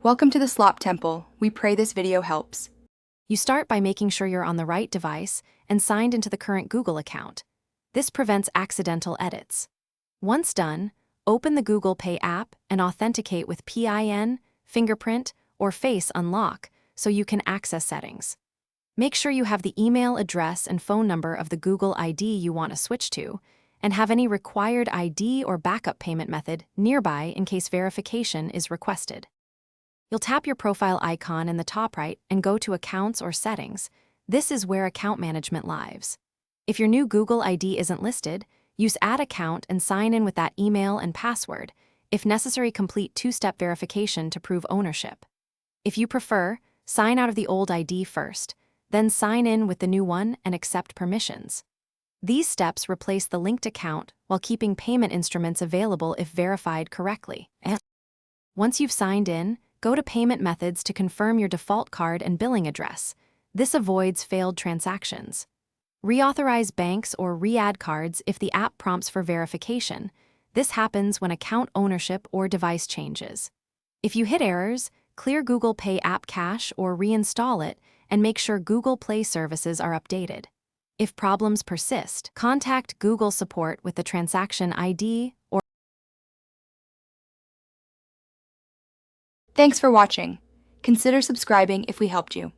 Welcome to the Slop Temple. We pray this video helps. You start by making sure you're on the right device and signed into the current Google account. This prevents accidental edits. Once done, open the Google Pay app and authenticate with PIN, fingerprint, or face unlock so you can access settings. Make sure you have the email address and phone number of the Google ID you want to switch to, and have any required ID or backup payment method nearby in case verification is requested. You'll tap your profile icon in the top right and go to Accounts or Settings. This is where account management lives. If your new Google ID isn't listed, use Add Account and sign in with that email and password. If necessary, complete two-step verification to prove ownership. If you prefer, sign out of the old ID first, then sign in with the new one and accept permissions. These steps replace the linked account while keeping payment instruments available if verified correctly. Once you've signed in, go to Payment Methods to confirm your default card and billing address. This avoids failed transactions. Reauthorize banks or re-add cards if the app prompts for verification. This happens when account ownership or device changes. If you hit errors, clear Google Pay app cache or reinstall it and make sure Google Play services are updated. If problems persist, contact Google support with the transaction ID or Thanks for watching. Consider subscribing if we helped you.